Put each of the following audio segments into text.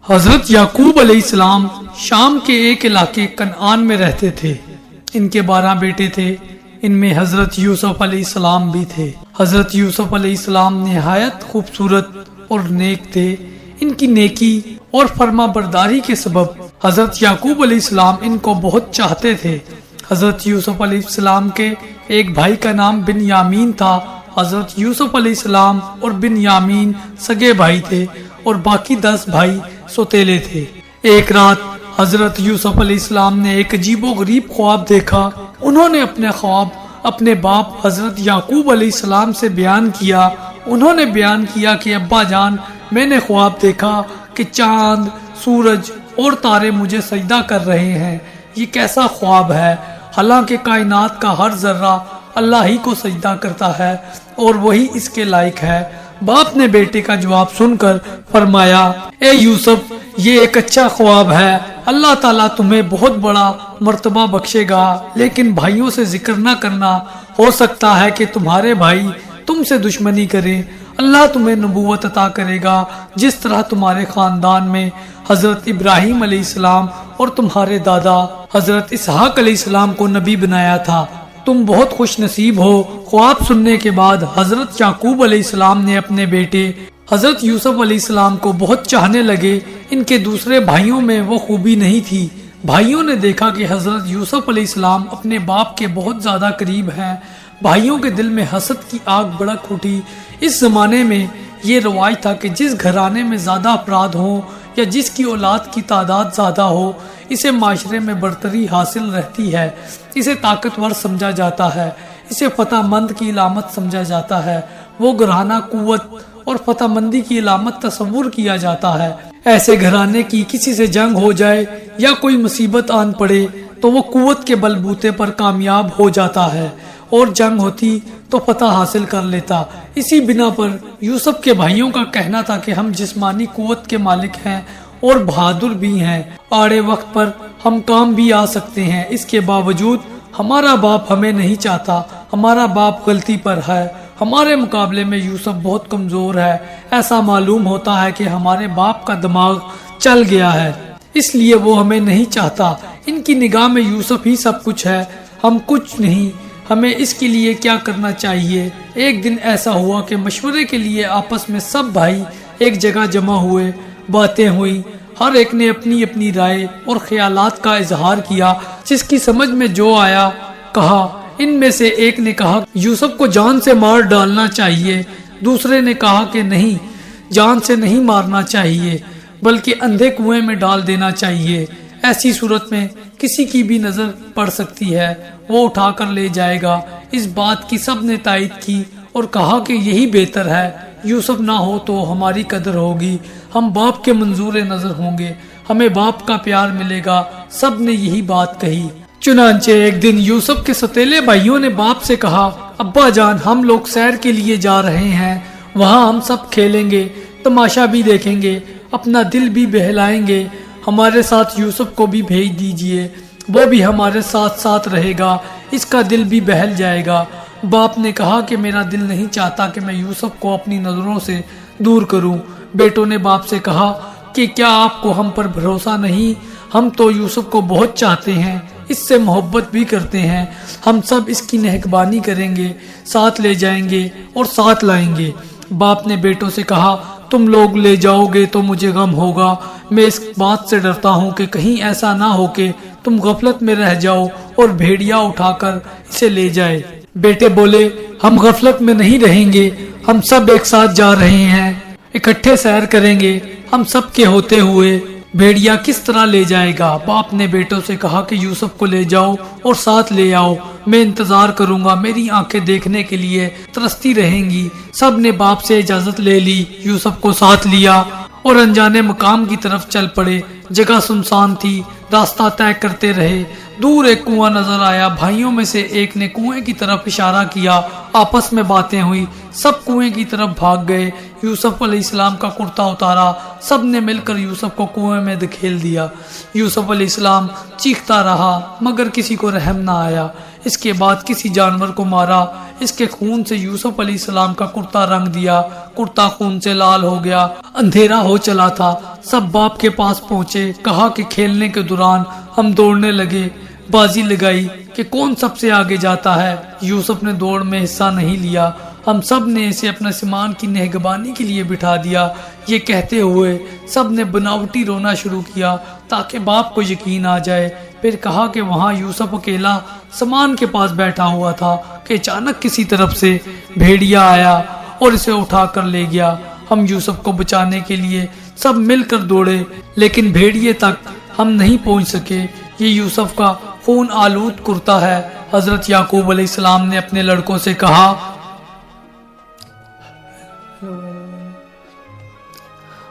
حضرت یعقوب علیہ السلام شام کے ایک علاقے کنعان میں رہتے تھے۔ ان کے 12 بیٹے تھے، ان میں حضرت یوسف علیہ السلام بھی تھے۔ حضرت یوسف علیہ السلام نہایت خوبصورت اور نیک تھے۔ ان کی نیکی اور فرما برداری کے سبب حضرت یعقوب علیہ السلام ان کو بہت چاہتے تھے۔ حضرت یوسف علیہ السلام کے ایک بھائی کا نام بن یامین تھا۔ حضرت یوسف علیہ السلام اور بن یامین سگے بھائی تھے اور باقی 10 بھائی سوتیلے تھے۔ ایک رات حضرت یوسف علیہ السلام نے ایک عجیب و غریب خواب دیکھا۔ انہوں نے اپنے خواب اپنے باپ حضرت یعقوب علیہ السلام سے بیان کیا۔ انہوں نے بیان کیا کہ ابا جان، میں نے خواب دیکھا کہ چاند، سورج اور تارے مجھے سجدہ کر رہے ہیں۔ یہ کیسا خواب ہے؟ حالانکہ کائنات کا ہر ذرہ اللہ ہی کو سجدہ کرتا ہے اور وہی اس کے لائق ہے۔ باپ نے بیٹے کا جواب سن کر فرمایا، اے یوسف، یہ ایک اچھا خواب ہے، اللہ تعالیٰ تمہیں بہت بڑا مرتبہ بخشے گا، لیکن بھائیوں سے ذکر نہ کرنا، ہو سکتا ہے کہ تمہارے بھائی تم سے دشمنی کریں۔ اللہ تمہیں نبوت عطا کرے گا، جس طرح تمہارے خاندان میں حضرت ابراہیم علیہ السلام اور تمہارے دادا حضرت اسحاق علیہ السلام کو نبی بنایا تھا۔ تم بہت خوش نصیب ہو۔ خواب سننے کے بعد حضرت یعقوب علیہ السلام نے اپنے بیٹے حضرت یوسف علیہ السلام کو بہت چاہنے لگے۔ ان کے دوسرے بھائیوں میں وہ خوبی نہیں تھی۔ بھائیوں نے دیکھا کہ حضرت یوسف علیہ السلام اپنے باپ کے بہت زیادہ قریب ہیں۔ بھائیوں کے دل میں حسد کی آگ بھڑک اٹھی۔ اس زمانے میں یہ رواج تھا کہ جس گھرانے میں زیادہ افراد ہوں یا جس کی اولاد کی تعداد زیادہ ہو، اسے معاشرے میں برتری حاصل رہتی ہے، اسے طاقتور سمجھا جاتا ہے، اسے فتح مند کی علامت سمجھا جاتا ہے۔ وہ گھرانہ قوت اور فتح مندی کی علامت تصور کیا جاتا ہے۔ ایسے گھرانے کی کسی سے جنگ ہو جائے یا کوئی مصیبت آن پڑے تو وہ قوت کے بلبوتے پر کامیاب ہو جاتا ہے، اور جنگ ہوتی تو فتح حاصل کر لیتا۔ اسی بنا پر یوسف کے بھائیوں کا کہنا تھا کہ ہم جسمانی قوت کے مالک ہیں اور بہادر بھی ہیں، آڑے وقت پر ہم کام بھی آ سکتے ہیں۔ اس کے باوجود ہمارا باپ ہمیں نہیں چاہتا، ہمارا باپ غلطی پر ہے، ہمارے مقابلے میں یوسف بہت کمزور ہے۔ ایسا معلوم ہوتا ہے کہ ہمارے باپ کا دماغ چل گیا ہے، اس لیے وہ ہمیں نہیں چاہتا۔ ان کی نگاہ میں یوسف ہی سب کچھ ہے، ہم کچھ نہیں۔ ہمیں اس کے لیے کیا کرنا چاہیے؟ ایک دن ایسا ہوا کہ مشورے کے لیے آپس میں سب بھائی ایک جگہ جمع ہوئے، باتیں ہوئی، ہر ایک نے اپنی اپنی رائے اور خیالات کا اظہار کیا، جس کی سمجھ میں جو آیا کہا۔ ان میں سے ایک نے کہا یوسف کو جان سے مار ڈالنا چاہیے، دوسرے نے کہا کہ نہیں، جان سے نہیں مارنا چاہیے بلکہ اندھے کنویں میں ڈال دینا چاہیے۔ ایسی صورت میں کسی کی بھی نظر پڑ سکتی ہے، وہ اٹھا کر لے جائے گا۔ اس بات کی سب نے تائید کی اور کہا کہ یہی بہتر ہے، یوسف نہ ہو تو ہماری قدر ہوگی، ہم باپ کے منظور نظر ہوں گے، ہمیں باپ کا پیار ملے گا۔ سب نے یہی بات کہی۔ چنانچہ ایک دن یوسف کے ستیلے بھائیوں نے باپ سے کہا، ابا جان، ہم لوگ سیر کے لیے جا رہے ہیں، وہاں ہم سب کھیلیں گے، تماشا بھی دیکھیں گے، اپنا دل بھی بہلائیں گے، ہمارے ساتھ یوسف کو بھی بھیج دیجئے، وہ بھی ہمارے ساتھ ساتھ رہے گا، اس کا دل بھی بہل جائے گا۔ باپ نے کہا کہ میرا دل نہیں چاہتا کہ میں یوسف کو اپنی نظروں سے دور کروں۔ بیٹوں نے باپ سے کہا کہ کیا آپ کو ہم پر بھروسہ نہیں؟ ہم تو یوسف کو بہت چاہتے ہیں، اس سے محبت بھی کرتے ہیں، ہم سب اس کی نگہبانی کریں گے، ساتھ لے جائیں گے اور ساتھ لائیں گے۔ باپ نے بیٹوں سے کہا، تم لوگ لے جاؤ گے تو مجھے غم ہوگا، میں اس بات سے ڈرتا ہوں کہ کہیں ایسا نہ ہو کہ تم غفلت میں رہ جاؤ اور بھیڑیا اٹھا کر اسے لے جائے۔ بیٹے بولے، ہم غفلت میں نہیں رہیں گے، ہم سب ایک ساتھ جا رہے ہیں، اکٹھے سیر کریں گے، ہم سب کے ہوتے ہوئے بھیڑیا کس طرح لے جائے گا؟ باپ نے بیٹوں سے کہا کہ یوسف کو لے جاؤ اور ساتھ لے آؤ، میں انتظار کروں گا، میری آنکھیں دیکھنے کے لیے ترستی رہیں گی۔ سب نے باپ سے اجازت لے لی، یوسف کو ساتھ لیا اور انجانے مقام کی طرف چل پڑے۔ جگہ سنسان تھی، راستہ طے کرتے رہے۔ دور ایک کنواں نظر آیا، بھائیوں میں سے ایک نے کنویں کی طرف اشارہ کیا، آپس میں باتیں ہوئی، سب کنویں کی طرف بھاگ گئے۔ یوسف علیہ السلام کا کرتا اتارا، سب نے مل کر یوسف کو کنویں میں دھکیل دیا۔ یوسف علیہ السلام چیختا رہا مگر کسی کو رحم نہ آیا۔ اس کے بعد کسی جانور کو مارا، اس کے خون سے یوسف علیہ السلام کا کرتا رنگ دیا، کرتا خون سے لال ہو گیا، اندھیرا ہو چلا تھا۔ سب باپ کے پاس پہنچے، کہا کہ کھیلنے کے دوران ہم دوڑنے لگے، بازی لگائی کہ کون سب سے آگے جاتا ہے۔ یوسف نے دوڑ میں حصہ نہیں لیا، ہم سب نے اسے اپنے سامان کی نگہبانی کے لیے بٹھا دیا۔ یہ کہتے ہوئے سب نے بناوٹی رونا شروع کیا تاکہ باپ کو یقین آ جائے۔ پھر کہا کہ وہاں یوسف اکیلا سامان کے پاس بیٹھا ہوا تھا کہ اچانک کسی طرف سے بھیڑیا آیا اور اسے اٹھا کر لے گیا۔ ہم یوسف کو بچانے کے لیے سب مل کر دوڑے، لیکن بھیڑیے تک ہم نہیں پہنچ سکے۔ یہ یوسف کا خون آلود کرتا ہے۔ حضرت یعقوب علیہ السلام نے اپنے لڑکوں سے کہا،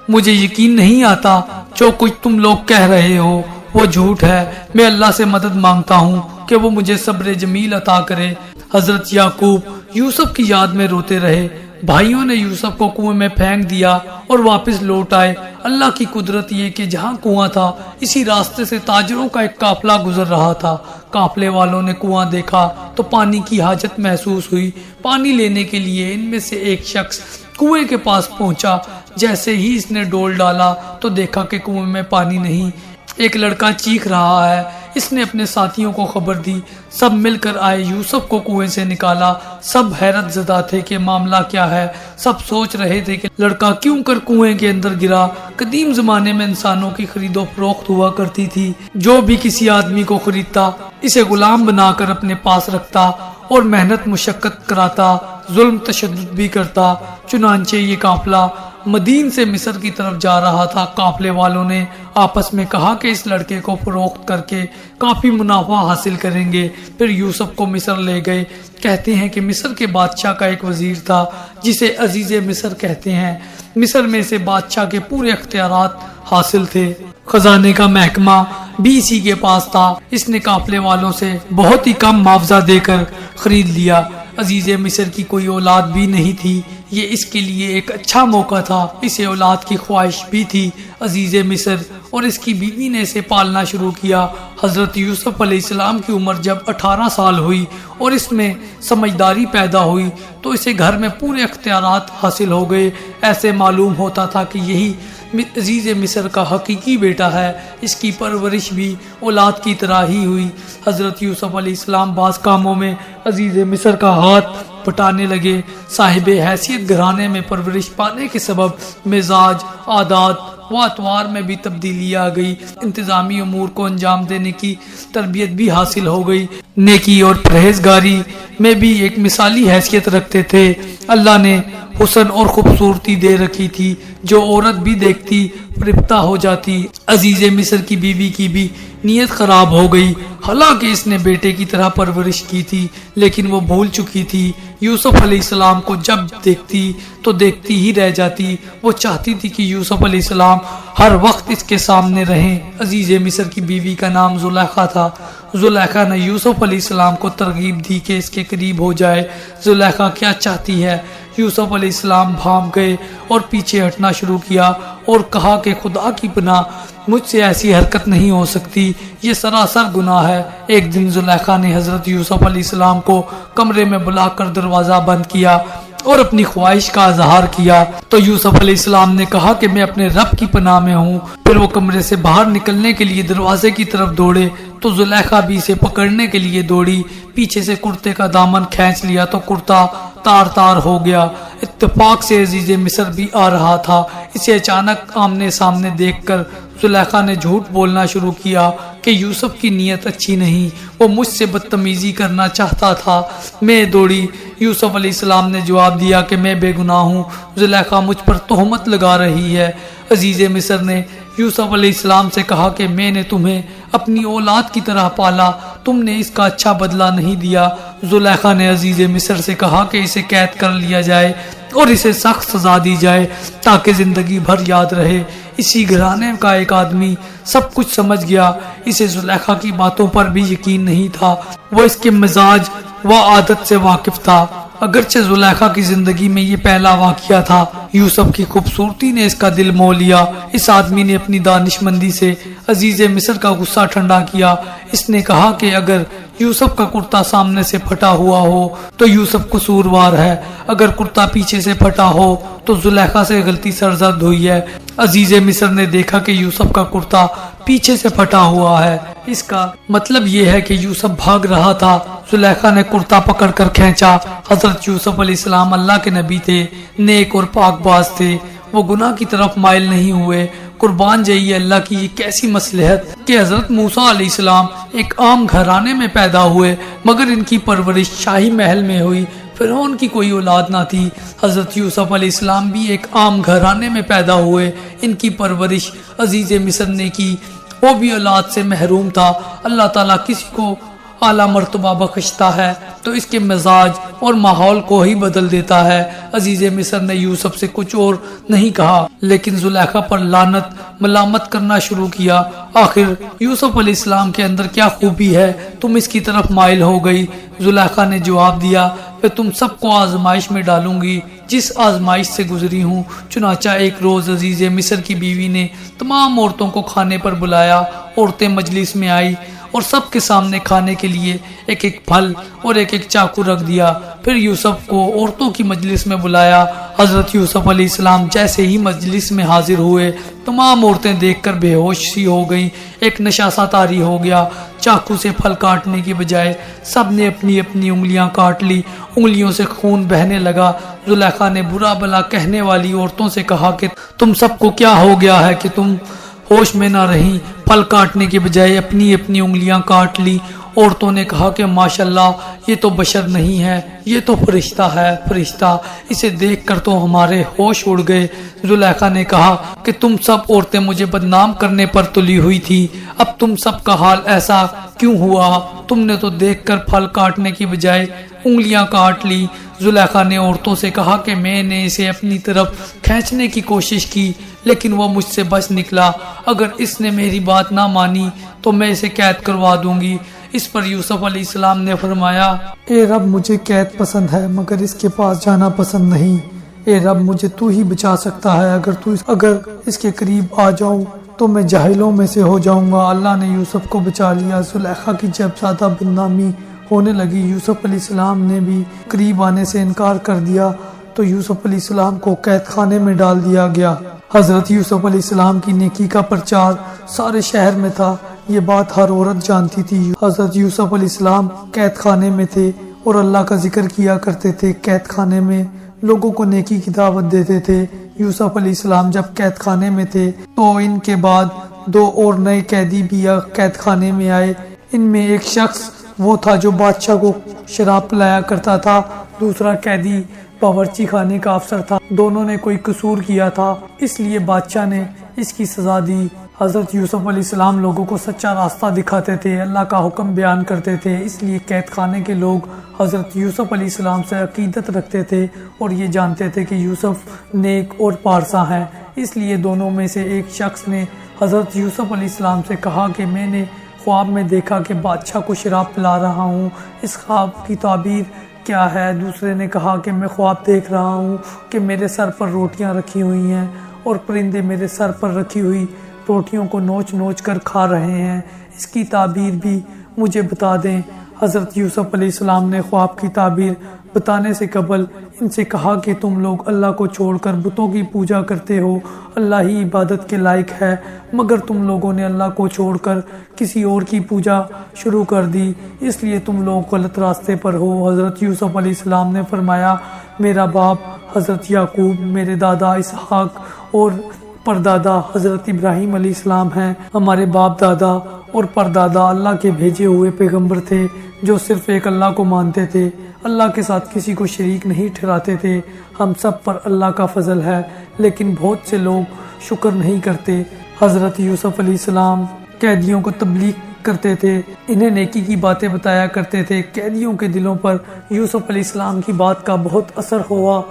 مجھے یقین نہیں آتا جو کچھ تم لوگ کہہ رہے ہو وہ جھوٹ ہے۔ میں اللہ سے مدد مانگتا ہوں کہ وہ مجھے صبر جمیل عطا کرے۔ حضرت یعقوب یوسف کی یاد میں روتے رہے۔ بھائیوں نے یوسف کو کنویں میں پھینک دیا اور واپس لوٹ آئے۔ اللہ کی قدرت یہ کہ جہاں کنواں تھا اسی راستے سے تاجروں کا ایک قافلہ گزر رہا تھا۔ قافلے والوں نے کنواں دیکھا تو پانی کی حاجت محسوس ہوئی۔ پانی لینے کے لیے ان میں سے ایک شخص کنویں کے پاس پہنچا۔ جیسے ہی اس نے ڈول ڈالا تو دیکھا کہ کنویں میں پانی نہیں، ایک لڑکا چیخ رہا ہے۔ اس نے اپنے ساتھیوں کو خبر دی، سب مل کر آئے، یوسف کو کنویں سے نکالا۔ سب حیرت زدہ تھے کہ معاملہ کیا ہے۔ سب سوچ رہے تھے کہ لڑکا کیوں کر کنویں کے اندر گرا۔ قدیم زمانے میں انسانوں کی خرید و فروخت ہوا کرتی تھی۔ جو بھی کسی آدمی کو خریدتا اسے غلام بنا کر اپنے پاس رکھتا اور محنت مشقت کراتا، ظلم تشدد بھی کرتا۔ چنانچہ یہ قافلہ مدین سے مصر کی طرف جا رہا تھا۔ قافلے والوں نے آپس میں کہا کہ اس لڑکے کو فروخت کر کے کافی منافع حاصل کریں گے۔ پھر یوسف کو مصر لے گئے۔ کہتے ہیں کہ مصر کے بادشاہ کا ایک وزیر تھا جسے عزیز مصر کہتے ہیں۔ مصر میں سے بادشاہ کے پورے اختیارات حاصل تھے۔ خزانے کا محکمہ بھی اسی کے پاس تھا۔ اس نے قافلے والوں سے بہت ہی کم معاوضہ دے کر خرید لیا۔ عزیز مصر کی کوئی اولاد بھی نہیں تھی۔ یہ اس کے لیے ایک اچھا موقع تھا۔ اسے اولاد کی خواہش بھی تھی۔ عزیز مصر اور اس کی بیوی نے اسے پالنا شروع کیا۔ حضرت یوسف علیہ السلام کی عمر جب 18 سال ہوئی اور اس میں سمجھداری پیدا ہوئی تو اسے گھر میں پورے اختیارات حاصل ہو گئے۔ ایسے معلوم ہوتا تھا کہ یہی عزیز مصر کا حقیقی بیٹا ہے۔ اس کی پرورش بھی اولاد کی طرح ہی ہوئی۔ حضرت یوسف علیہ السلام بعض کاموں میں عزیز مصر کا ہاتھ بٹانے لگے۔ صاحب حیثیت گھرانے میں پرورش پانے کے سبب مزاج، عادات و اطوار میں بھی تبدیلی آ گئی۔ انتظامی امور کو انجام دینے کی تربیت بھی حاصل ہو گئی۔ نیکی اور پرہیزگاری میں بھی ایک مثالی حیثیت رکھتے تھے۔ اللہ نے حسن اور خوبصورتی دے رکھی تھی جو عورت بھی دیکھتی رفتہ ہو جاتی۔ عزیز مصر کی بیوی کی بھی نیت خراب ہو گئی، حالانکہ اس نے بیٹے کی طرح پرورش کی تھی، لیکن وہ بھول چکی تھی۔ یوسف علیہ السلام کو جب دیکھتی تو دیکھتی ہی رہ جاتی۔ وہ چاہتی تھی کہ یوسف علیہ السلام ہر وقت اس کے سامنے رہیں۔ عزیز مصر کی بیوی کا نام زلیخا تھا۔ زلیخا نے یوسف علیہ السلام کو ترغیب دی کہ اس کے قریب ہو جائے۔ زلیخا کیا چاہتی ہے؟ یوسف علیہ السلام بھاگ گئے اور پیچھے ہٹنا شروع کیا اور کہا کہ خدا کی پناہ، مجھ سے ایسی حرکت نہیں ہو سکتی، یہ سراسر گناہ ہے۔ ایک دن زلیخا نے حضرت یوسف علیہ السلام کو کمرے میں بلا کر دروازہ بند کیا اور اپنی خواہش کا اظہار کیا تو یوسف علیہ السلام نے کہا کہ میں اپنے رب کی پناہ میں ہوں۔ پھر وہ کمرے سے باہر نکلنے کے لیے دروازے کی طرف دوڑے تو زلیخا بھی اسے پکڑنے کے لیے دوڑی۔ پیچھے سے کرتے کا دامن کھینچ لیا تو کرتا تار تار ہو گیا۔ اتفاق سے عزیز مصر بھی آ رہا تھا۔ اسے اچانک آمنے سامنے دیکھ کر زلیخا نے جھوٹ بولنا شروع کیا کہ یوسف کی نیت اچھی نہیں، وہ مجھ سے بدتمیزی کرنا چاہتا تھا۔ میں دوڑی۔ یوسف علیہ السلام نے جواب دیا کہ میں بے گناہ ہوں، زلیخا مجھ پر تہمت لگا رہی ہے۔ عزیز مصر نے یوسف علیہ السلام سے کہا کہ میں نے تمہیں اپنی اولاد کی طرح پالا، تم نے اس کا اچھا بدلہ نہیں دیا۔ زلیخا نے عزیز مصر سے کہا کہ اسے قید کر لیا جائے اور اسے سخت سزا دی جائے تاکہ زندگی بھر یاد رہے۔ اسی گھرانے کا ایک آدمی سب کچھ سمجھ گیا۔ اسے زلیخا کی باتوں پر بھی یقین نہیں تھا، وہ اس کے مزاج و عادت سے واقف تھا۔ اگرچہ زلیخا کی زندگی میں یہ پہلا واقعہ تھا، یوسف کی خوبصورتی نے اس کا دل مو لیا۔ اس آدمی نے اپنی دانش مندی سے عزیز مصر کا غصہ ٹھنڈا کیا۔ اس نے کہا کہ اگر یوسف کا کرتا سامنے سے پھٹا ہوا ہو تو یوسف قصوروار ہے، اگر کرتا پیچھے سے پھٹا ہو تو زلیخا سے غلطی سرزد ہوئی ہے۔ عزیز مصر نے دیکھا کہ یوسف کا کرتا پیچھے سے پھٹا ہوا ہے، اس کا مطلب یہ ہے کہ یوسف بھاگ رہا تھا۔ زلیخا نے کرتا پکڑ کر کھینچا۔ حضرت یوسف علیہ السلام اللہ کے نبی تھے، نیک اور پاک باز تھے، وہ گناہ کی طرف مائل نہیں ہوئے۔ قربان جائیے اللہ کی یہ کیسی مصلحت کہ حضرت موسیٰ علیہ السلام ایک عام گھرانے میں پیدا ہوئے، مگر ان کی پرورش شاہی محل میں ہوئی۔ فرعون کی کوئی اولاد نہ تھی۔ حضرت یوسف علیہ السلام بھی ایک عام گھرانے میں پیدا ہوئے، ان کی پرورش عزیز مصر نے کی، وہ بھی اولاد سے محروم تھا۔ اللہ تعالیٰ کسی کو اعلیٰ مرتبہ بخشتا ہے تو اس کے مزاج اور ماحول کو ہی بدل دیتا ہے۔ عزیز مصر نے یوسف سے کچھ اور نہیں کہا لیکن زلیخا پر لعنت ملامت کرنا شروع کیا۔ آخر یوسف علیہ السلام کے اندر کیا خوبی ہے تم اس کی طرف مائل ہو گئی؟ زلیخا نے جواب دیا، میں تم سب کو آزمائش میں ڈالوں گی جس آزمائش سے گزری ہوں۔ چنانچہ ایک روز عزیز مصر کی بیوی نے تمام عورتوں کو کھانے پر بلایا۔ عورتیں مجلس میں آئی اور سب کے سامنے کھانے کے لیے ایک ایک پھل اور ایک ایک چاقو رکھ دیا۔ پھر یوسف کو عورتوں کی مجلس میں بلایا۔ حضرت یوسف علیہ السلام جیسے ہی مجلس میں حاضر ہوئے، تمام عورتیں دیکھ کر بے ہوش سی ہو گئیں، ایک نشہ سا طاری ہو گیا۔ چاقو سے پھل کاٹنے کی بجائے سب نے اپنی اپنی انگلیاں کاٹ لی، انگلیوں سے خون بہنے لگا۔ زلیخا نے برا بلا کہنے والی عورتوں سے کہا کہ تم سب کو کیا ہو گیا ہے کہ تم ہوش میں نہ رہیں، پھل کاٹنے کے بجائے اپنی اپنی انگلیاں کاٹ لی۔ عورتوں نے کہا کہ ماشاءاللہ یہ تو بشر نہیں ہے، یہ تو فرشتہ ہے، فرشتہ، اسے دیکھ کر تو ہمارے ہوش اڑ گئے۔ زلیخا نے کہا کہ تم سب عورتیں مجھے بدنام کرنے پر تلی ہوئی تھی، اب تم سب کا حال ایسا کیوں ہوا؟ تم نے تو دیکھ کر پھل کاٹنے کی بجائے انگلیاں کاٹ لی۔ زلیخا نے عورتوں سے کہا کہ میں نے اسے اپنی طرف کھینچنے کی کوشش کی لیکن وہ مجھ سے بچ نکلا، اگر اس نے میری بات نہ مانی تو میں اسے قید کروا دوں گی۔ اس پر یوسف علیہ السلام نے فرمایا، اے رب مجھے قید پسند ہے مگر اس کے پاس جانا پسند نہیں۔ اے رب مجھے تو ہی بچا سکتا ہے، اگر اس کے قریب آ جاؤں تو میں جاہلوں میں سے ہو جاؤں گا۔ اللہ نے یوسف کو بچا لیا۔ زلیخا کی جب زیادہ بدنامی ہونے لگی، یوسف علیہ السلام نے بھی قریب آنے سے انکار کر دیا تو یوسف علیہ السلام کو قید خانے میں ڈال دیا گیا۔ حضرت یوسف علیہ السلام کی نیکی کا پرچار سارے شہر میں تھا، یہ بات ہر عورت جانتی تھی۔ حضرت یوسف علیہ السلام قید خانے میں تھے اور اللہ کا ذکر کیا کرتے تھے، قید خانے میں لوگوں کو نیکی کی دعوت دیتے تھے۔ یوسف علیہ السلام جب قید خانے میں تھے تو ان کے بعد 2 اور نئے قیدی بھی قید خانے میں آئے۔ ان میں ایک شخص وہ تھا جو بادشاہ کو شراب پلایا کرتا تھا، دوسرا قیدی باورچی خانے کا افسر تھا۔ دونوں نے کوئی قصور کیا تھا، اس لیے بادشاہ نے اس کی سزا دی۔ حضرت یوسف علیہ السلام لوگوں کو سچا راستہ دکھاتے تھے، اللہ کا حکم بیان کرتے تھے، اس لیے قید خانے کے لوگ حضرت یوسف علیہ السلام سے عقیدت رکھتے تھے اور یہ جانتے تھے کہ یوسف نیک اور پارسا ہیں۔ اس لیے دونوں میں سے ایک شخص نے حضرت یوسف علیہ السلام سے کہا کہ میں نے خواب میں دیکھا کہ بادشاہ کو شراب پلا رہا ہوں، اس خواب کی تعبیر کیا ہے؟ دوسرے نے کہا کہ میں خواب دیکھ رہا ہوں کہ میرے سر پر روٹیاں رکھی ہوئی ہیں اور پرندے میرے سر پر رکھی ہوئی روٹیوں کو نوچ نوچ کر کھا رہے ہیں، اس کی تعبیر بھی مجھے بتا دیں۔ حضرت یوسف علیہ السلام نے خواب کی تعبیر بتانے سے قبل ان سے کہا کہ تم لوگ اللہ کو چھوڑ کر بتوں کی پوجا کرتے ہو، اللہ ہی عبادت کے لائق ہے، مگر تم لوگوں نے اللہ کو چھوڑ کر کسی اور کی پوجا شروع کر دی، اس لیے تم لوگ غلط راستے پر ہو۔ حضرت یوسف علیہ السلام نے فرمایا، میرا باپ حضرت یعقوب، میرے دادا اسحاق اور پردادا حضرت ابراہیم علیہ السلام ہیں۔ ہمارے باپ دادا اور پردادا اللہ کے بھیجے ہوئے پیغمبر تھے جو صرف ایک اللہ کو مانتے تھے، اللہ کے ساتھ کسی کو شریک نہیں ٹھہراتے تھے۔ ہم سب پر اللہ کا فضل ہے لیکن بہت سے لوگ شکر نہیں کرتے۔ حضرت یوسف علیہ السلام قیدیوں کو تبلیغ کرتے تھے، انہیں نیکی کی باتیں بتایا کرتے تھے۔ قیدیوں کے دلوں پر یوسف علیہ السلام کی بات کا بہت اثر ہوا،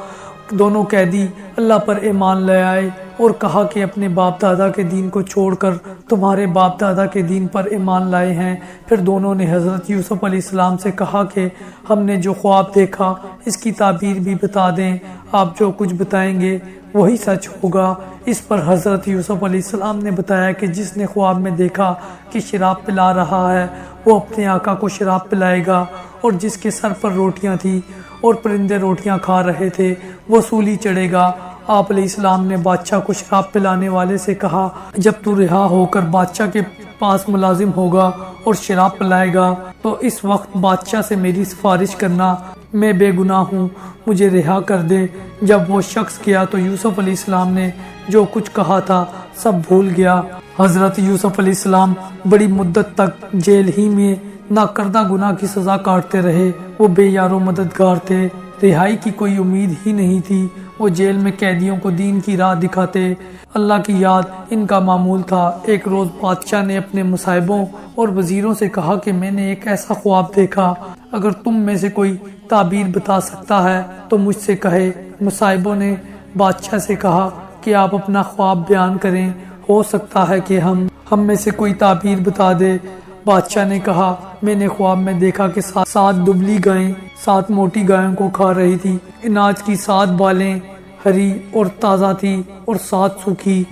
دونوں قیدی اللہ پر ایمان لے آئے اور کہا کہ اپنے باپ دادا کے دین کو چھوڑ کر تمہارے باپ دادا کے دین پر ایمان لائے ہیں۔ پھر دونوں نے حضرت یوسف علیہ السلام سے کہا کہ ہم نے جو خواب دیکھا اس کی تعبیر بھی بتا دیں، آپ جو کچھ بتائیں گے وہی سچ ہوگا۔ اس پر حضرت یوسف علیہ السلام نے بتایا کہ جس نے خواب میں دیکھا کہ شراب پلا رہا ہے وہ اپنے آقا کو شراب پلائے گا، اور جس کے سر پر روٹیاں تھیں اور پرندے روٹیاں کھا رہے تھے وہ سولی چڑھے گا۔ آپ علیہ السلام نے بادشاہ کو شراب پلانے والے سے کہا، جب تو رہا ہو کر بادشاہ کے پاس ملازم ہوگا اور شراب پلائے گا تو اس وقت بادشاہ سے میری سفارش کرنا، میں بے گناہ ہوں، مجھے رہا کر دے۔ جب وہ شخص گیا تو یوسف علیہ السلام نے جو کچھ کہا تھا سب بھول گیا۔ حضرت یوسف علیہ السلام بڑی مدت تک جیل ہی میں ناکردہ گناہ کی سزا کاٹتے رہے۔ وہ بے یار و مددگار تھے، رہائی کی کوئی امید ہی نہیں تھی۔ وہ جیل میں قیدیوں کو دین کی راہ دکھاتے، اللہ کی یاد ان کا معمول تھا۔ ایک روز بادشاہ نے اپنے مصاحبوں اور وزیروں سے کہا کہ میں نے ایک ایسا خواب دیکھا، اگر تم میں سے کوئی تعبیر بتا سکتا ہے تو مجھ سے کہے۔ مصاحبوں نے بادشاہ سے کہا کہ آپ اپنا خواب بیان کریں، ہو سکتا ہے کہ ہم میں سے کوئی تعبیر بتا دے۔ بادشاہ نے کہا، میں نے خواب میں دیکھا کہ 7 دبلی گائیں 7 موٹی گایوں کو کھا رہی تھی۔ اناج کی 7 بالیں ہری اور تازہ تھی اور 7 سوکھی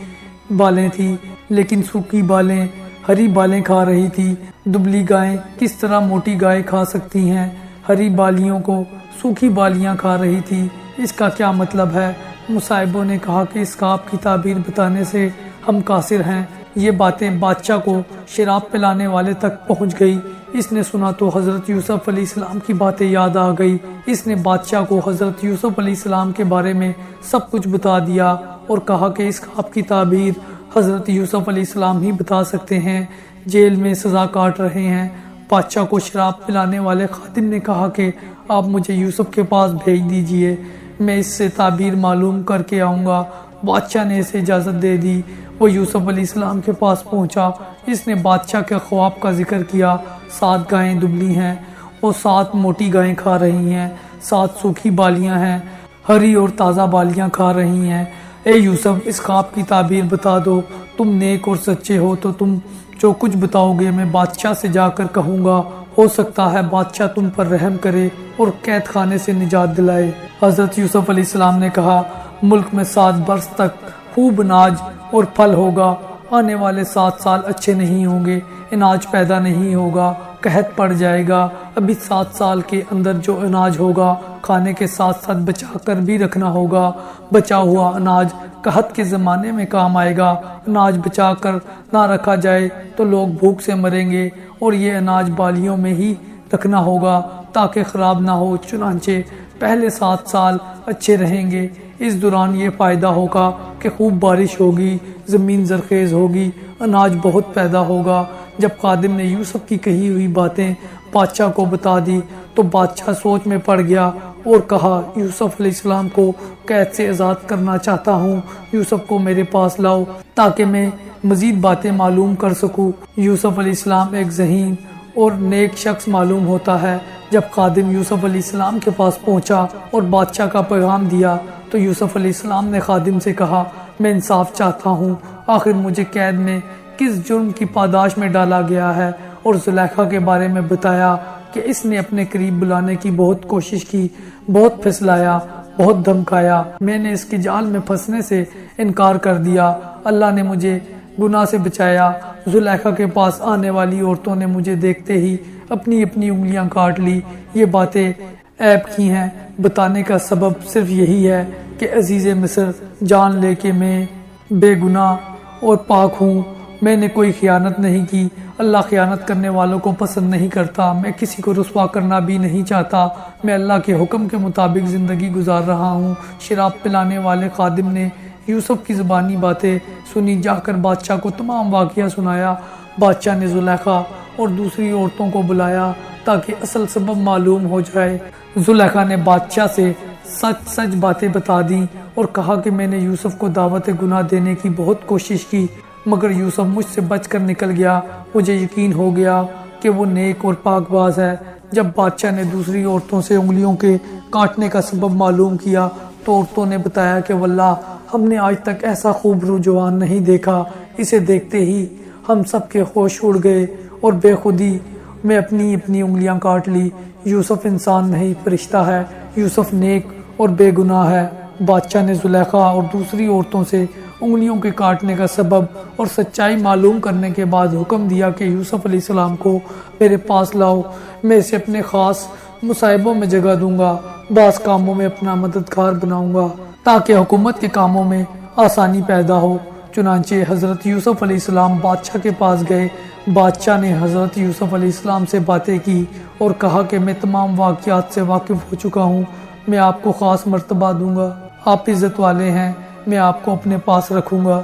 بالیں تھی، لیکن سوکھی بالیں ہری بالیں کھا رہی تھی۔ دبلی گائیں کس طرح موٹی گائے کھا سکتی ہیں؟ ہری بالیوں کو سوکھی بالیاں کھا رہی تھی، اس کا کیا مطلب ہے؟ مصاحبوں نے کہا کہ اس خواب کی تعبیر بتانے سے ہم قاصر ہیں۔ یہ باتیں بادشاہ کو شراب پلانے والے تک پہنچ گئی۔ اس نے سنا تو حضرت یوسف علیہ السلام کی باتیں یاد آ گئی۔ اس نے بادشاہ کو حضرت یوسف علیہ السلام کے بارے میں سب کچھ بتا دیا اور کہا کہ اس خواب کی تعبیر حضرت یوسف علیہ السلام ہی بتا سکتے ہیں، جیل میں سزا کاٹ رہے ہیں۔ بادشاہ کو شراب پلانے والے خادم نے کہا کہ آپ مجھے یوسف کے پاس بھیج دیجئے، میں اس سے تعبیر معلوم کر کے آؤں گا۔ بادشاہ نے اسے اجازت دے دی۔ وہ یوسف علیہ السلام کے پاس پہنچا۔ اس نے بادشاہ کے خواب کا ذکر کیا۔ 7 گائیں دبلی ہیں، وہ 7 موٹی گائیں کھا رہی ہیں، 7 سوکھی بالیاں ہیں، ہری اور تازہ بالیاں کھا رہی ہیں۔ اے یوسف، اس خواب کی تعبیر بتا دو۔ تم نیک اور سچے ہو تو تم جو کچھ بتاؤ گے میں بادشاہ سے جا کر کہوں گا، ہو سکتا ہے بادشاہ تم پر رحم کرے اور قید خانے سے نجات دلائے۔ حضرت یوسف علیہ السلام نے کہا، ملک میں 7 برس تک خوب اناج اور پھل ہوگا، آنے والے 7 سال اچھے نہیں ہوں گے، اناج پیدا نہیں ہوگا، قحط پڑ جائے گا۔ ابھی 7 سال کے اندر جو اناج ہوگا کھانے کے ساتھ ساتھ بچا کر بھی رکھنا ہوگا۔ بچا ہوا اناج قحط کے زمانے میں کام آئے گا۔ اناج بچا کر نہ رکھا جائے تو لوگ بھوک سے مریں گے، اور یہ اناج بالیوں میں ہی رکھنا ہوگا تاکہ خراب نہ ہو۔ چنانچہ پہلے 7 سال اچھے رہیں گے۔ اس دوران یہ فائدہ ہوگا کہ خوب بارش ہوگی، زمین زرخیز ہوگی، اناج بہت پیدا ہوگا۔ جب خادم نے یوسف کی کہی ہوئی باتیں بادشاہ کو بتا دی تو بادشاہ سوچ میں پڑ گیا اور کہا، یوسف علیہ السلام کو قید سے آزاد کرنا چاہتا ہوں، یوسف کو میرے پاس لاؤ تاکہ میں مزید باتیں معلوم کر سکوں۔ یوسف علیہ السلام ایک ذہین اور نیک شخص معلوم ہوتا ہے۔ جب خادم یوسف علیہ السلام کے پاس پہنچا اور بادشاہ کا پیغام دیا تو یوسف علیہ السلام نے خادم سے کہا، میں انصاف چاہتا ہوں، آخر مجھے قید میں کس جرم کی پاداش میں ڈالا گیا ہے؟ اور زلیخا کے بارے میں بتایا کہ اس نے اپنے قریب بلانے کی بہت کوشش کی، بہت پھسلایا، بہت دھمکایا، میں نے اس کے جال میں پھنسنے سے انکار کر دیا، اللہ نے مجھے گناہ سے بچایا۔ زلیخا کے پاس آنے والی عورتوں نے مجھے دیکھتے ہی اپنی اپنی انگلیاں کاٹ لی۔ یہ باتیں عیب کی ہیں، بتانے کا سبب صرف یہی ہے کہ عزیز مصر جان لے کہ میں بے گناہ اور پاک ہوں، میں نے کوئی خیانت نہیں کی، اللہ خیانت کرنے والوں کو پسند نہیں کرتا، میں کسی کو رسوا کرنا بھی نہیں چاہتا، میں اللہ کے حکم کے مطابق زندگی گزار رہا ہوں۔ شراب پلانے والے خادم نے یوسف کی زبانی باتیں سنی، جا کر بادشاہ کو تمام واقعہ سنایا۔ بادشاہ نے زلیخا اور دوسری عورتوں کو بلایا تاکہ اصل سبب معلوم ہو جائے۔ زلیخا نے بادشاہ سے سچ باتیں بتا دیں اور کہا کہ میں نے یوسف کو دعوت گناہ دینے کی بہت کوشش کی، مگر یوسف مجھ سے بچ کر نکل گیا، مجھے یقین ہو گیا کہ وہ نیک اور پاک باز ہے۔ جب بادشاہ نے دوسری عورتوں سے انگلیوں کے کاٹنے کا سبب معلوم کیا تو عورتوں نے بتایا کہ واللہ ہم نے آج تک ایسا خوبرو جوان نہیں دیکھا، اسے دیکھتے ہی ہم سب کے ہوش اڑ گئے اور بے خودی میں اپنی انگلیاں کاٹ لی۔ یوسف انسان نہیں فرشتہ ہے، یوسف نیک اور بے گناہ ہے۔ بادشاہ نے زلیخا اور دوسری عورتوں سے انگلیوں کے کاٹنے کا سبب اور سچائی معلوم کرنے کے بعد حکم دیا کہ یوسف علیہ السلام کو میرے پاس لاؤ، میں اسے اپنے خاص مصائبوں میں جگہ دوں گا، بعض کاموں میں اپنا مددگار بناؤں گا تاکہ حکومت کے کاموں میں آسانی پیدا ہو۔ چنانچہ حضرت یوسف علیہ السلام بادشاہ کے پاس گئے۔ بادشاہ نے حضرت یوسف علیہ السلام سے باتیں کی اور کہا کہ میں تمام واقعات سے واقف ہو چکا ہوں، میں آپ کو خاص مرتبہ دوں گا، آپ عزت والے ہیں، میں آپ کو اپنے پاس رکھوں گا،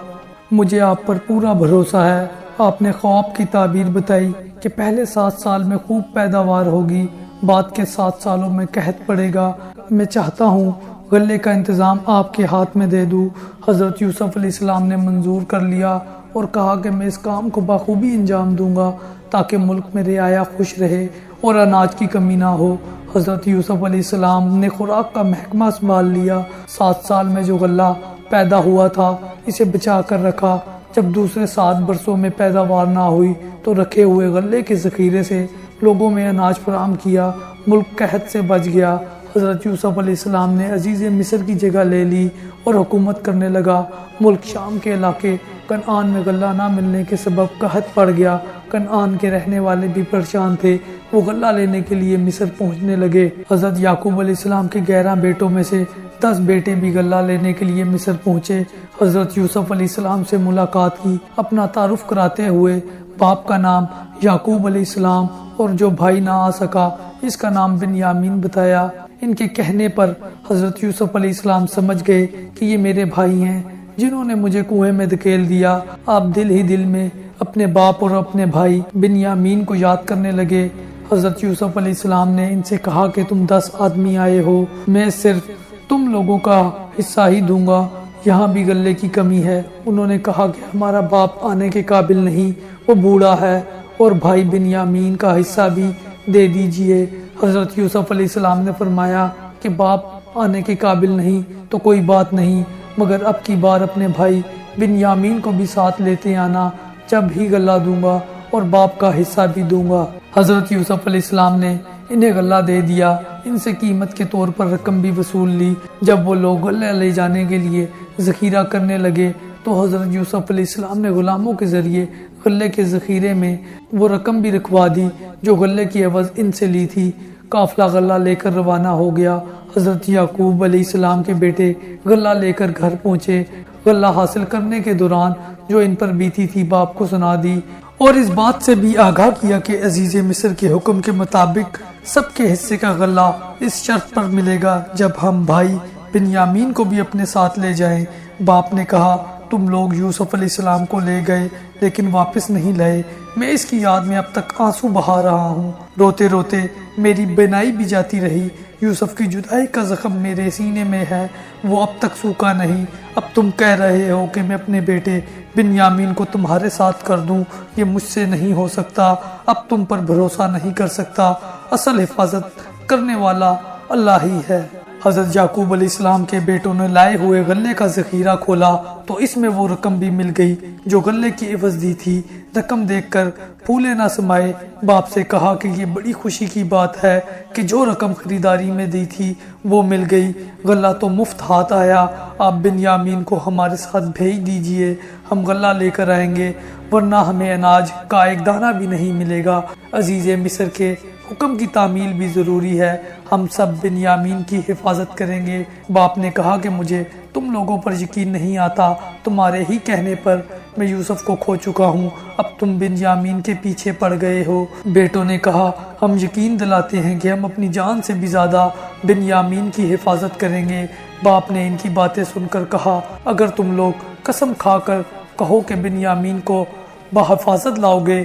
مجھے آپ پر پورا بھروسہ ہے۔ آپ نے خواب کی تعبیر بتائی کہ پہلے 7 سال میں خوب پیداوار ہوگی، بعد کے 7 سالوں میں قحط پڑے گا، میں چاہتا ہوں غلے کا انتظام آپ کے ہاتھ میں دے دوں۔ حضرت یوسف علیہ السلام نے منظور کر لیا اور کہا کہ میں اس کام کو بخوبی انجام دوں گا تاکہ ملک میں رعایا خوش رہے اور اناج کی کمی نہ ہو۔ حضرت یوسف علیہ السلام نے خوراک کا محکمہ سنبھال لیا۔ 7 سال میں جو غلہ پیدا ہوا تھا اسے بچا کر رکھا، جب دوسرے 7 برسوں میں پیداوار نہ ہوئی تو رکھے ہوئے غلے کے ذخیرے سے لوگوں میں اناج فراہم کیا، ملک قحط سے بچ گیا۔ حضرت یوسف علیہ السلام نے عزیز مصر کی جگہ لے لی اور حکومت کرنے لگا۔ ملک شام کے علاقے کنعان میں غلہ نہ ملنے کے سبب قحط پڑ گیا۔ کنعان کے رہنے والے بھی پریشان تھے، وہ غلہ لینے کے لیے مصر پہنچنے لگے۔ حضرت یعقوب علیہ السلام کے 11 بیٹوں میں سے 10 بیٹے بھی غلہ لینے کے لیے مصر پہنچے۔ حضرت یوسف علیہ السلام سے ملاقات کی، اپنا تعارف کراتے ہوئے باپ کا نام یعقوب علیہ السلام اور جو بھائی نہ آ سکا اس کا نام بنیامین بتایا۔ ان کے کہنے پر حضرت یوسف علیہ السلام سمجھ گئے کہ یہ میرے بھائی ہیں جنہوں نے مجھے کنویں میں دھکیل دیا۔ آپ دل ہی دل میں اپنے باپ اور اپنے بھائی بنیامین کو یاد کرنے لگے۔ حضرت یوسف علیہ السلام نے ان سے کہا کہ تم 10 آدمی آئے ہو، میں صرف تم لوگوں کا حصہ ہی دوں گا، یہاں بھی غلے کی کمی ہے۔ انہوں نے کہا کہ ہمارا باپ آنے کے قابل نہیں، وہ بوڑھا ہے، اور بھائی بنیامین کا حصہ بھی دے دیجئے۔ حضرت یوسف علیہ السلام نے فرمایا کہ باپ آنے کے قابل نہیں تو کوئی بات نہیں، مگر اب کی بار اپنے بھائی بنیامین کو بھی ساتھ لیتے آنا، جب ہی غلہ دوں گا اور باپ کا حصہ بھی دوں گا۔ حضرت یوسف علیہ السلام نے انہیں غلہ دے دیا، ان سے قیمت کے طور پر رقم بھی وصول لی۔ جب وہ لوگ غلہ لے جانے کے لیے ذخیرہ کرنے لگے تو حضرت یوسف علیہ السلام نے غلاموں کے ذریعے غلے کے ذخیرے میں وہ رقم بھی رکھوا دی جو غلے کی عوض ان سے لی تھی۔ قافلہ غلہ لے کر روانہ ہو گیا۔ حضرت یعقوب علیہ السلام کے بیٹے غلہ لے کر گھر پہنچے۔ غلہ حاصل کرنے کے دوران جو ان پر بیتی تھی باپ کو سنا دی اور اس بات سے بھی آگاہ کیا کہ عزیز مصر کے حکم کے مطابق سب کے حصے کا غلہ اس شرط پر ملے گا جب ہم بھائی بنیامین کو بھی اپنے ساتھ لے جائیں۔ باپ نے کہا تم لوگ یوسف علیہ السلام کو لے گئے لیکن واپس نہیں لائے، میں اس کی یاد میں اب تک آنسو بہا رہا ہوں، روتے روتے میری بینائی بھی جاتی رہی۔ یوسف کی جدائی کا زخم میرے سینے میں ہے، وہ اب تک سوکھا نہیں۔ اب تم کہہ رہے ہو کہ میں اپنے بیٹے بنیامین کو تمہارے ساتھ کر دوں، یہ مجھ سے نہیں ہو سکتا، اب تم پر بھروسہ نہیں کر سکتا، اصل حفاظت کرنے والا اللہ ہی ہے۔ حضرت یعقوب علیہ السلام کے بیٹوں نے لائے ہوئے غلے کا ذخیرہ کھولا تو اس میں وہ رقم بھی مل گئی جو غلے کی عوض دی تھی۔ رقم دیکھ کر پھولے نہ سمائے۔ باپ سے کہا کہ یہ بڑی خوشی کی بات ہے کہ جو رقم خریداری میں دی تھی وہ مل گئی، غلہ تو مفت ہاتھ آیا۔ آپ بنیامین کو ہمارے ساتھ بھیج دیجئے، ہم غلہ لے کر آئیں گے، ورنہ ہمیں اناج کا ایک دانہ بھی نہیں ملے گا۔ عزیز مصر کے حکم کی تعمیل بھی ضروری ہے، ہم سب بنیامین کی حفاظت کریں گے۔ باپ نے کہا کہ مجھے تم لوگوں پر یقین نہیں آتا، تمہارے ہی کہنے پر میں یوسف کو کھو چکا ہوں، اب تم بنیامین کے پیچھے پڑ گئے ہو۔ بیٹوں نے کہا ہم یقین دلاتے ہیں کہ ہم اپنی جان سے بھی زیادہ بنیامین کی حفاظت کریں گے۔ باپ نے ان کی باتیں سن کر کہا اگر تم لوگ قسم کھا کر کہو کہ بنیامین کو بحفاظت لاؤ گے،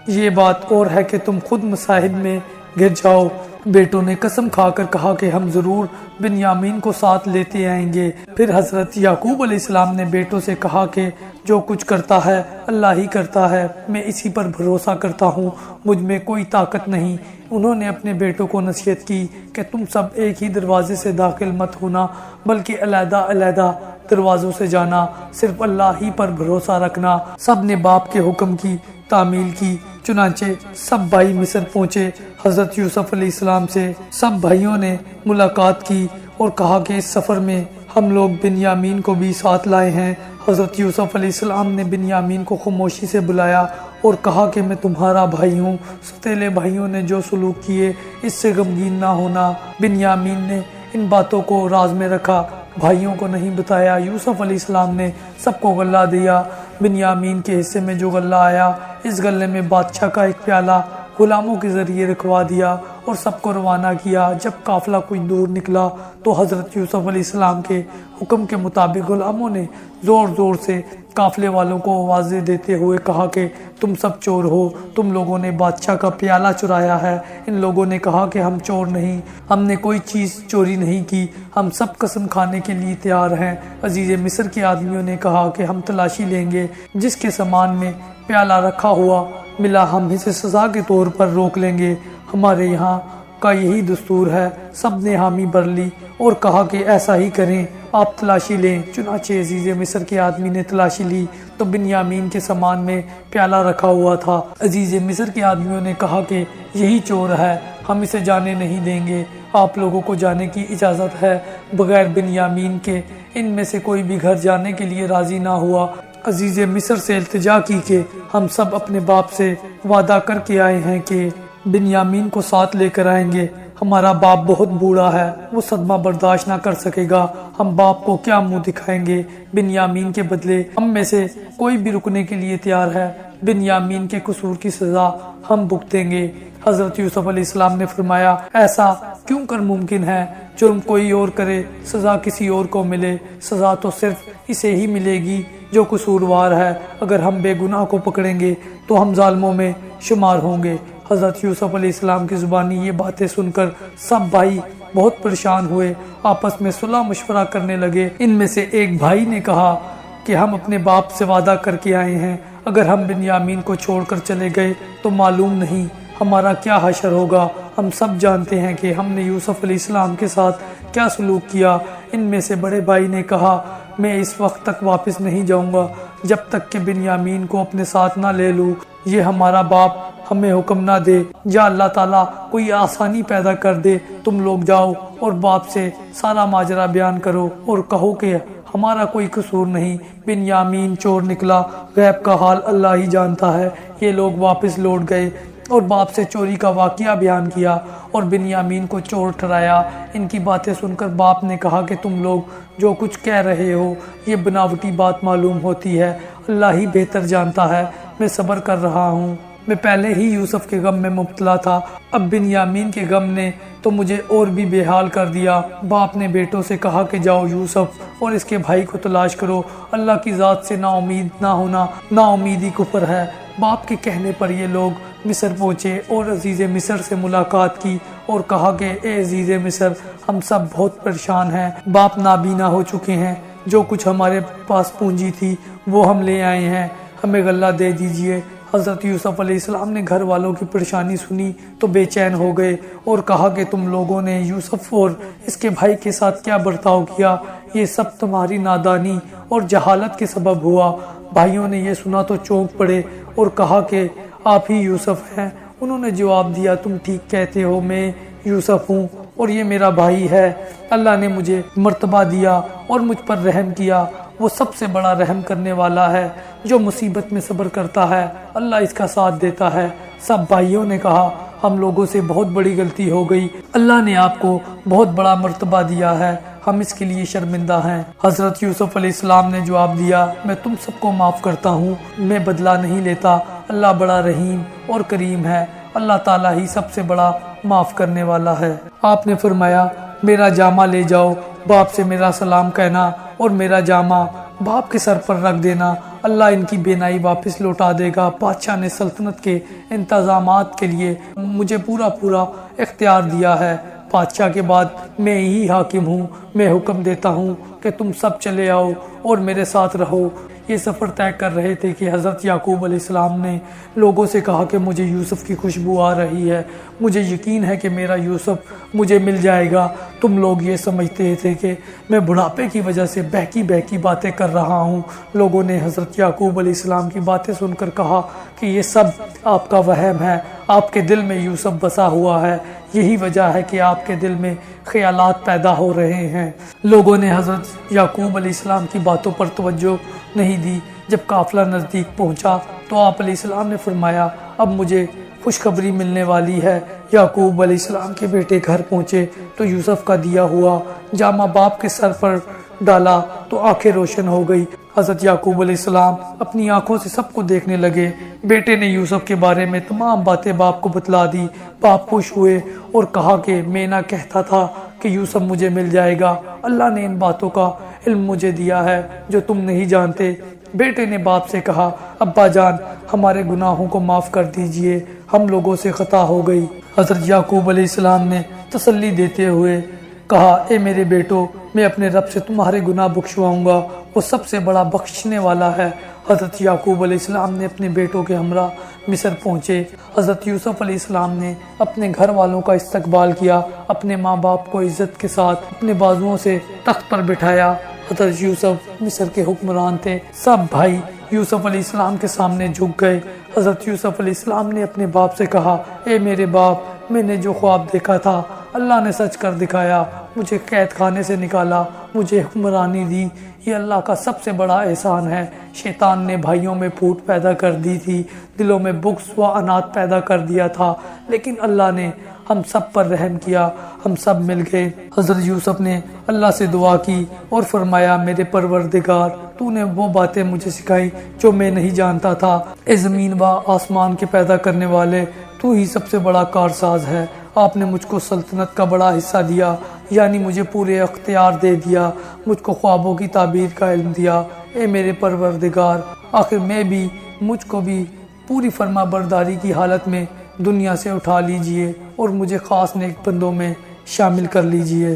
یہ بات اور ہے کہ تم خود مصائب میں گر جاؤ۔ بیٹوں نے قسم کھا کر کہا کہ ہم ضرور بنیامین کو ساتھ لیتے آئیں گے۔ پھر حضرت یعقوب علیہ السلام نے بیٹوں سے کہا کہ جو کچھ کرتا ہے اللہ ہی کرتا ہے، میں اسی پر بھروسہ کرتا ہوں، مجھ میں کوئی طاقت نہیں۔ انہوں نے اپنے بیٹوں کو نصیحت کی کہ تم سب ایک ہی دروازے سے داخل مت ہونا بلکہ علیحدہ علیحدہ دروازوں سے جانا، صرف اللہ ہی پر بھروسہ رکھنا۔ سب نے باپ کے حکم کی تعمیل کی، چنانچہ سب بھائی مصر پہنچے حضرت یوسف علیہ السلام سے۔ سب بھائیوں نے ملاقات کی اور کہا کہ اس سفر میں ہم لوگ بنیامین کو بھی ساتھ لائے ہیں۔ حضرت یوسف علیہ السلام نے بنیامین کو خاموشی سے بلایا اور کہا کہ میں تمہارا بھائی ہوں، ستیلے بھائیوں نے جو سلوک کیے اس سے غمگین نہ ہونا۔ بنیامین نے ان باتوں کو راز میں رکھا، بھائیوں کو نہیں بتایا۔ یوسف علیہ السلام نے سب کو غلہ دیا۔ بنیامین کے حصے میں جو غلہ آیا، اس غلے میں بادشاہ کا ایک پیالہ غلاموں کے ذریعے رکھوا دیا اور سب کو روانہ کیا۔ جب قافلہ کچھ دور نکلا تو حضرت یوسف علیہ السلام کے حکم کے مطابق غلاموں نے زور زور سے قافلے والوں کو آوازیں دیتے ہوئے کہا کہ تم سب چور ہو، تم لوگوں نے بادشاہ کا پیالہ چرایا ہے۔ ان لوگوں نے کہا کہ ہم چور نہیں، ہم نے کوئی چیز چوری نہیں کی، ہم سب قسم کھانے کے لیے تیار ہیں۔ عزیز مصر کے آدمیوں نے کہا کہ ہم تلاشی لیں گے، جس کے سامان میں پیالہ رکھا ہوا ملا ہم اسے سزا کے طور پر روک لیں گے، ہمارے یہاں کا یہی دستور ہے۔ سب نے حامی بھر لی اور کہا کہ ایسا ہی کریں، آپ تلاشی لیں۔ چنانچہ عزیز مصر کے آدمی نے تلاشی لی تو بنیامین کے سامان میں پیالہ رکھا ہوا تھا۔ عزیز مصر کے آدمیوں نے کہا کہ یہی چور ہے، ہم اسے جانے نہیں دیں گے، آپ لوگوں کو جانے کی اجازت ہے۔ بغیر بنیامین کے ان میں سے کوئی بھی گھر جانے کے لیے راضی نہ ہوا۔ عزیز مصر سے التجا کی کہ ہم سب اپنے باپ سے وعدہ کر کے آئے ہیں کہ بنیامین کو ساتھ لے کر آئیں گے، ہمارا باپ بہت بوڑھا ہے، وہ صدمہ برداشت نہ کر سکے گا، ہم باپ کو کیا منہ دکھائیں گے۔ بنیامین کے بدلے ہم میں سے کوئی بھی رکنے کے لیے تیار ہے، بنیامین کے قصور کی سزا ہم بھگتیں گے۔ حضرت یوسف علیہ السلام نے فرمایا ایسا کیوں کر ممکن ہے، جرم کوئی اور کرے سزا کسی اور کو ملے، سزا تو صرف اسے ہی ملے گی جو قصوروار ہے، اگر ہم بے گناہ کو پکڑیں گے تو ہم ظالموں میں شمار ہوں گے۔ حضرت یوسف علیہ السلام کی زبانی یہ باتیں سن کر سب بھائی بہت پریشان ہوئے، آپس میں صلح مشورہ کرنے لگے۔ ان میں سے ایک بھائی نے کہا کہ ہم اپنے باپ سے وعدہ کر کے آئے ہیں، اگر ہم بنیامین کو چھوڑ کر چلے گئے تو معلوم نہیں ہمارا کیا حشر ہوگا، ہم سب جانتے ہیں کہ ہم نے یوسف علیہ السلام کے ساتھ کیا سلوک کیا۔ ان میں سے بڑے بھائی نے کہا میں اس وقت تک واپس نہیں جاؤں گا جب تک کہ بنیامین کو اپنے ساتھ نہ لے لوں، یہ ہمارا باپ ہمیں حکم نہ دے، یا اللہ تعالیٰ کوئی آسانی پیدا کر دے، تم لوگ جاؤ اور باپ سے سارا ماجرا بیان کرو اور کہو کہ ہمارا کوئی قصور نہیں، بنیامین چور نکلا، غیب کا حال اللہ ہی جانتا ہے۔ یہ لوگ واپس لوٹ گئے اور باپ سے چوری کا واقعہ بیان کیا اور بنیامین کو چور ٹھہرایا۔ ان کی باتیں سن کر باپ نے کہا کہ تم لوگ جو کچھ کہہ رہے ہو یہ بناوٹی بات معلوم ہوتی ہے، اللہ ہی بہتر جانتا ہے، میں صبر کر رہا ہوں، میں پہلے ہی یوسف کے غم میں مبتلا تھا، اب بنیامین کے غم نے تو مجھے اور بھی بے حال کر دیا۔ باپ نے بیٹوں سے کہا کہ جاؤ یوسف اور اس کے بھائی کو تلاش کرو، اللہ کی ذات سے نا امید نہ ہونا، نا امیدی کفر ہے۔ باپ کے کہنے پر یہ لوگ مصر پہنچے اور عزیز مصر سے ملاقات کی اور کہا کہ اے عزیز مصر، ہم سب بہت پریشان ہیں، باپ نابینا ہو چکے ہیں، جو کچھ ہمارے پاس پونجی تھی وہ ہم لے آئے ہیں، ہمیں غلہ دے دیجئے۔ حضرت یوسف علیہ السلام نے گھر والوں کی پریشانی سنی تو بے چین ہو گئے اور کہا کہ تم لوگوں نے یوسف اور اس کے بھائی کے ساتھ کیا برتاؤ کیا، یہ سب تمہاری نادانی اور جہالت کے سبب ہوا۔ بھائیوں نے یہ سنا تو چونک پڑے اور کہا کہ آپ ہی یوسف ہیں۔ انہوں نے جواب دیا تم ٹھیک کہتے ہو، میں یوسف ہوں اور یہ میرا بھائی ہے، اللہ نے مجھے مرتبہ دیا اور مجھ پر رحم کیا، وہ سب سے بڑا رحم کرنے والا ہے، جو مصیبت میں صبر کرتا ہے اللہ اس کا ساتھ دیتا ہے۔ سب بھائیوں نے کہا ہم لوگوں سے بہت بڑی غلطی ہو گئی، اللہ نے آپ کو بہت بڑا مرتبہ دیا ہے، ہم اس کے لیے شرمندہ ہیں۔ حضرت یوسف علیہ السلام نے جواب دیا میں تم سب کو معاف کرتا ہوں، میں بدلہ نہیں لیتا، اللہ بڑا رحیم اور کریم ہے، اللہ تعالیٰ ہی سب سے بڑا معاف کرنے والا ہے۔ آپ نے فرمایا میرا جامہ لے جاؤ، باپ سے میرا سلام کہنا اور میرا جامہ باپ کے سر پر رکھ دینا، اللہ ان کی بینائی واپس لوٹا دے گا۔ بادشاہ نے سلطنت کے انتظامات کے لیے مجھے پورا اختیار دیا ہے، بادشاہ کے بعد میں ہی حاکم ہوں، میں حکم دیتا ہوں کہ تم سب چلے آؤ اور میرے ساتھ رہو، یہ سفر طے کر رہے تھے کہ حضرت یعقوب علیہ السلام نے لوگوں سے کہا کہ مجھے یوسف کی خوشبو آ رہی ہے، مجھے یقین ہے کہ میرا یوسف مجھے مل جائے گا۔ تم لوگ یہ سمجھتے تھے کہ میں بڑھاپے کی وجہ سے بہکی باتیں کر رہا ہوں۔ لوگوں نے حضرت یعقوب علیہ السلام کی باتیں سن کر کہا کہ یہ سب آپ کا وہم ہے، آپ کے دل میں یوسف بسا ہوا ہے، یہی وجہ ہے کہ آپ کے دل میں خیالات پیدا ہو رہے ہیں۔ لوگوں نے حضرت یعقوب علیہ السلام کی باتوں پر توجہ نہیں دی۔ جب قافلہ نزدیک پہنچا تو آپ علیہ السلام نے فرمایا اب مجھے خوشخبری ملنے والی ہے۔ یعقوب علیہ السلام کے بیٹے گھر پہنچے تو یوسف کا دیا ہوا جامہ باپ کے سر پر ڈالا تو آنکھیں روشن ہو گئی۔ حضرت یعقوب علیہ السلام اپنی آنکھوں سے سب کو دیکھنے لگے۔ بیٹے نے یوسف کے بارے میں تمام باتیں باپ کو بتلا دی۔ باپ خوش ہوئے اور کہا کہ میں نہ کہتا تھا کہ یوسف مجھے مل جائے گا، اللہ نے ان باتوں کا علم مجھے دیا ہے جو تم نہیں جانتے۔ بیٹے نے باپ سے کہا ابا جان ہمارے گناہوں کو معاف کر دیجئے، ہم لوگوں سے خطا ہو گئی۔ حضرت یعقوب علیہ السلام نے تسلی دیتے ہوئے کہا اے میرے بیٹو، میں اپنے رب سے تمہارے گناہ بخشواؤں گا، وہ سب سے بڑا بخشنے والا ہے۔ حضرت یعقوب علیہ السلام نے اپنے بیٹوں کے ہمراہ مصر پہنچے۔ حضرت یوسف علیہ السلام نے اپنے گھر والوں کا استقبال کیا، اپنے ماں باپ کو عزت کے ساتھ اپنے بازوؤں سے تخت پر بٹھایا۔ حضرت یوسف مصر کے حکمران تھے۔ سب بھائی یوسف علیہ السلام کے سامنے جھک گئے۔ حضرت یوسف علیہ السلام نے اپنے باپ سے کہا اے میرے باپ، میں نے جو خواب دیکھا تھا اللہ نے سچ کر دکھایا، مجھے قید خانے سے نکالا، مجھے حکمرانی دی، یہ اللہ کا سب سے بڑا احسان ہے۔ شیطان نے بھائیوں میں پھوٹ پیدا کر دی تھی، دلوں میں بغض و عناد پیدا کر دیا تھا، لیکن اللہ نے ہم سب پر رحم کیا، ہم سب مل گئے۔ حضرت یوسف نے اللہ سے دعا کی اور فرمایا میرے پروردگار، تو نے وہ باتیں مجھے سکھائی جو میں نہیں جانتا تھا۔ اے زمین و آسمان کے پیدا کرنے والے، تو ہی سب سے بڑا کارساز ہے۔ آپ نے مجھ کو سلطنت کا بڑا حصہ دیا، یعنی مجھے پورے اختیار دے دیا، مجھ کو خوابوں کی تعبیر کا علم دیا۔ اے میرے پروردگار، آخر میں بھی مجھ کو بھی پوری فرما برداری کی حالت میں دنیا سے اٹھا لیجئے اور مجھے خاص نیک بندوں میں شامل کر لیجئے۔